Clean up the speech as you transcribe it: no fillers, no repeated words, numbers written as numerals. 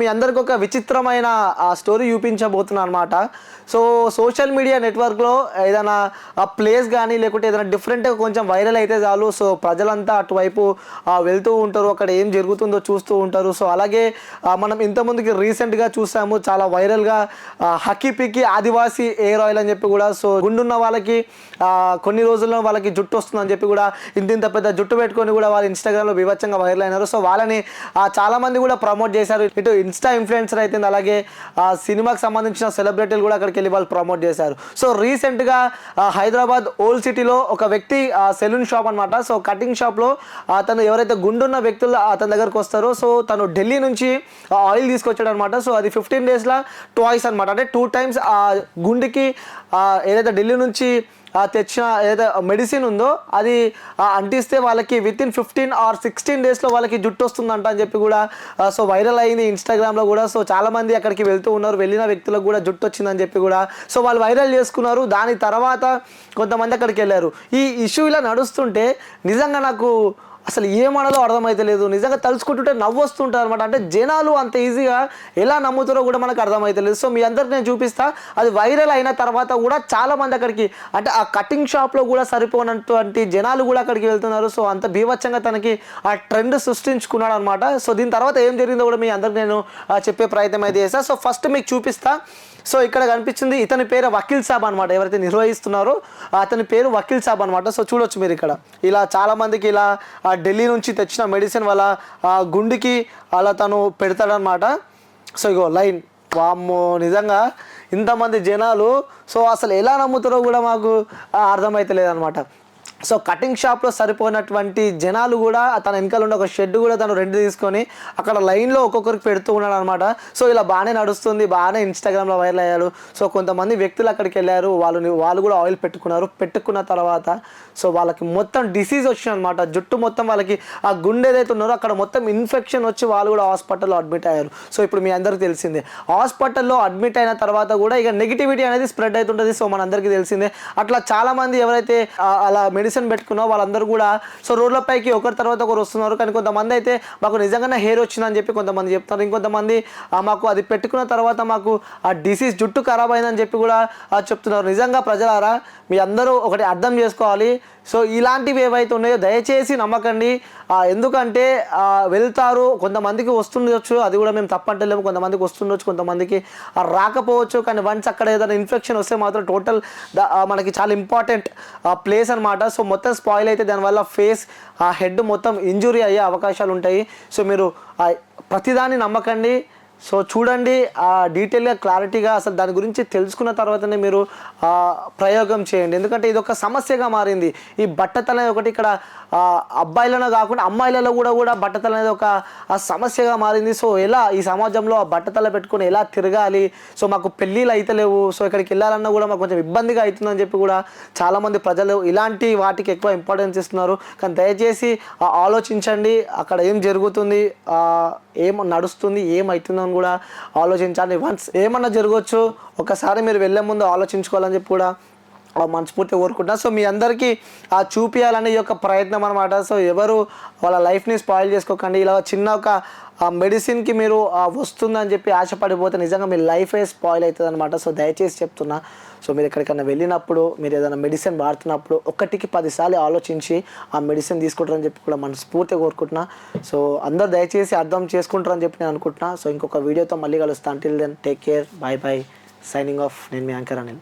మీ అందరికి ఒక విచిత్రమైన స్టోరీ చూపించబోతున్నాను అనమాట. సో సోషల్ మీడియా నెట్వర్క్లో ఏదైనా ప్లేస్ కానీ లేకుంటే ఏదైనా డిఫరెంట్గా కొంచెం వైరల్ అయితే చాలు, సో ప్రజలంతా అటువైపు వెళ్తూ ఉంటారు, అక్కడ ఏం జరుగుతుందో చూస్తూ ఉంటారు. సో అలాగే మనం ఇంతకుముందుకి రీసెంట్గా చూసాము చాలా వైరల్గా హకీపికి ఆదివాసీ ఎయిర్ ఆయిల్ అని చెప్పి కూడా, సో గుండున్న వాళ్ళకి కొన్ని రోజుల్లో వాళ్ళకి జుట్టు వస్తుందని చెప్పి కూడా ఇంత పెద్ద జుట్టు పెట్టుకొని కూడా వాళ్ళు ఇన్స్టాగ్రామ్లో వివచ్చంగా వైరల్ అయినారు. సో వాళ్ళని చాలామంది కూడా ప్రమోట్ చేశారు. ఇటు ఇన్స్టా ఇన్ఫ్లుయెన్సర్ అయితే అలాగే సినిమాకి సంబంధించిన సెలబ్రిటీలు కూడా అక్కడికి వెళ్ళి వాళ్ళు ప్రమోట్ చేశారు. సో రీసెంట్గా హైదరాబాద్ ఓల్డ్ సిటీలో ఒక వ్యక్తి సెలూన్ షాప్ అనమాట. సో కటింగ్ షాప్లో అతను ఎవరైతే గుండున్న వ్యక్తులు అతని దగ్గరకు వస్తారో, సో తను ఢిల్లీ నుంచి ఆయిల్ తీసుకొచ్చాడు అనమాట. సో అది 15 daysలో ట్వైస్ అనమాట, అంటే 2 times ఆ గుండెకి ఏదైతే ఢిల్లీ నుంచి తెచ్చిన ఏదైతే మెడిసిన్ ఉందో అది అంటిస్తే వాళ్ళకి వితిన్ 15 or 16 daysలో వాళ్ళకి జుట్టు వస్తుందంట అని చెప్పి కూడా సో వైరల్ అయింది ఇన్స్టాగ్రామ్లో కూడా. సో చాలామంది అక్కడికి వెళ్తూ ఉన్నారు, వెళ్ళిన వ్యక్తులకు కూడా జుట్టు వచ్చిందని చెప్పి కూడా సో వాళ్ళు వైరల్ చేసుకున్నారు. దాని తర్వాత కొంతమంది అక్కడికి వెళ్ళారు. ఈ ఇష్యూ ఇలా నడుస్తుంటే నిజంగా నాకు అసలు ఏమనాలో అర్థమైతలేదు. నిజంగా తలుచుకుంటుంటే నవ్వు వస్తుంటారు అనమాట. అంటే జనాలు అంత ఈజీగా ఎలా నమ్ముతారో కూడా మనకు అర్థమైతలేదు. సో మీ అందరికి నేను చూపిస్తా. అది వైరల్ అయిన తర్వాత కూడా చాలామంది అక్కడికి, అంటే ఆ కటింగ్ షాప్లో కూడా సరిపోనటువంటి జనాలు కూడా అక్కడికి వెళ్తున్నారు. సో అంత బీభత్సంగా తనకి ఆ ట్రెండ్ సృష్టించుకున్నాడు అనమాట. సో దీని తర్వాత ఏం జరిగిందో కూడా మీ అందరికి నేను చెప్పే ప్రయత్నం అయితే చేస్తాను. సో ఫస్ట్ మీకు చూపిస్తా. సో ఇక్కడ కనిపించింది ఇతని పేరు వకీల్ సాబ్ అనమాట. ఎవరైతే నిర్వహిస్తున్నారో అతని పేరు వకీల్ సాబ్ అనమాట. సో చూడొచ్చు మీరు ఇక్కడ ఇలా చాలామందికి ఇలా ఢిల్లీ నుంచి తెచ్చిన మెడిసిన్ వాళ్ళ గుండెకి అలా తను పెడతాడనమాట. సో ఇగో లైన్, వామ్మో నిజంగా ఇంతమంది జనాలు సో అసలు ఎలా నమ్ముతారో కూడా మాకు అర్థమైతలేదు అనమాట. సో కటింగ్ షాప్లో సరిపోయినటువంటి జనాలు కూడా తన వెనకాల ఉన్న ఒక షెడ్ కూడా తను రెంట్ తీసుకొని అక్కడ లైన్లో ఒక్కొక్కరికి పెడుతూ ఉన్నాడు అనమాట. సో ఇలా బాగానే నడుస్తుంది, బాగానే ఇన్స్టాగ్రామ్లో వైరల్ అయ్యారు. సో కొంతమంది వ్యక్తులు అక్కడికి వెళ్ళారు, వాళ్ళు కూడా ఆయిల్ పెట్టుకున్న తర్వాత సో వాళ్ళకి మొత్తం డిసీజ్ వచ్చింది అనమాట. జుట్టు మొత్తం వాళ్ళకి ఆ గుండె ఏదైతే ఉన్నారో అక్కడ మొత్తం ఇన్ఫెక్షన్ వచ్చి వాళ్ళు కూడా హాస్పిటల్లో అడ్మిట్ అయ్యారు. సో ఇప్పుడు మీ అందరికీ తెలిసిందే, హాస్పిటల్లో అడ్మిట్ అయిన తర్వాత కూడా ఇక నెగిటివిటీ అనేది స్ప్రెడ్ అవుతుంటుంది. సో మనందరికీ తెలిసిందే. అట్లా చాలామంది ఎవరైతే అలా మెడిసిన్ పెట్టుకున్నా వాళ్ళందరూ కూడా సో రోడ్లపైకి ఒకరి తర్వాత ఒకరు వస్తున్నారు. కానీ కొంతమంది అయితే మాకు నిజంగానే హెయిర్ వచ్చిందని చెప్పి కొంతమంది చెప్తున్నారు. ఇంకొంతమంది మాకు అది పెట్టుకున్న తర్వాత మాకు ఆ డిసీజ్ జుట్టు ఖరాబ్ అయిందని చెప్పి కూడా చెప్తున్నారు. నిజంగా ప్రజలారా మీ అందరూ ఒకటి అర్థం చేసుకోవాలి. సో ఇలాంటివి ఏవైతే ఉన్నాయో దయచేసి నమ్మకండి. ఎందుకంటే వెళ్తారు, కొంతమందికి వస్తుండొచ్చు, అది కూడా మేము తప్పంటలేము. కొంతమందికి వస్తుండొచ్చు, కొంతమందికి రాకపోవచ్చు. కానీ వన్స్ అక్కడ ఏదైనా ఇన్ఫెక్షన్ వస్తే మాత్రం టోటల్ మనకి చాలా ఇంపార్టెంట్ ప్లేస్ అనమాట. సో మొత్తం స్పాయిల్ అయితే దానివల్ల ఫేస్ హెడ్ మొత్తం ఇంజురీ అయ్యే అవకాశాలు ఉంటాయి. సో మీరు ప్రతిదాన్ని నమ్మకండి. సో చూడండి డీటెయిల్గా క్లారిటీగా అసలు దాని గురించి తెలుసుకున్న తర్వాతనే మీరు ప్రయోగం చేయండి. ఎందుకంటే ఇది ఒక సమస్యగా మారింది. ఈ బట్టతల అనేది ఒకటి ఇక్కడ అబ్బాయిలలో కాకుండా అమ్మాయిలలో కూడా బట్టతల అనేది ఒక సమస్యగా మారింది. సో ఎలా ఈ సమాజంలో ఆ బట్టతల పెట్టుకొని ఎలా తిరగాలి, సో మాకు పెళ్ళిళ్ళు అయితలేవు, సో ఇక్కడికి వెళ్ళాలన్నా కూడా మాకు కొంచెం ఇబ్బందిగా అవుతుందని చెప్పి కూడా చాలామంది ప్రజలు ఇలాంటి వాటికి ఎక్కువ ఇంపార్టెన్స్ ఇస్తున్నారు. కానీ దయచేసి ఆలోచించండి, అక్కడ ఏం జరుగుతుంది, ఏం నడుస్తుంది, ఏమవుతుందని కూడా ఆలోచించాలి. వన్స్ ఏమన్నా జరగవచ్చు, ఒకసారి మీరు వెళ్ళే ముందు ఆలోచించుకోవాలని చెప్పి కూడా మనస్ఫూర్తిగా కోరుకుంటున్నాను. సో మీ అందరికీ చూపించాలనే ఈ యొక్క ప్రయత్నం అనమాట. సో ఎవరు వాళ్ళ లైఫ్ని స్పాయిల్ చేసుకోకండి. ఇలా చిన్న ఒక మెడిసిన్కి మీరు వస్తుందని చెప్పి ఆశపడిపోతే నిజంగా మీ లైఫే స్పాయిల్ అవుతుంది అనమాట. సో దయచేసి చెప్తున్నా, సో మీరు ఎక్కడికైనా వెళ్ళినప్పుడు, మీరు ఏదైనా మెడిసిన్ వాడుతున్నప్పుడు 1కి 10 సార్లు ఆలోచించి ఆ మెడిసిన్ తీసుకుంటారని చెప్పి కూడా మనస్ఫూర్తిగా కోరుకుంటున్నా. సో అందరూ దయచేసి అర్థం చేసుకుంటారని చెప్పి నేను అనుకుంటున్నా. సో ఇంకొక వీడియోతో మళ్ళీ కలుస్తాను. Till then take care, bye bye, signing off. నేను మీ యాంకర్ అనిల్.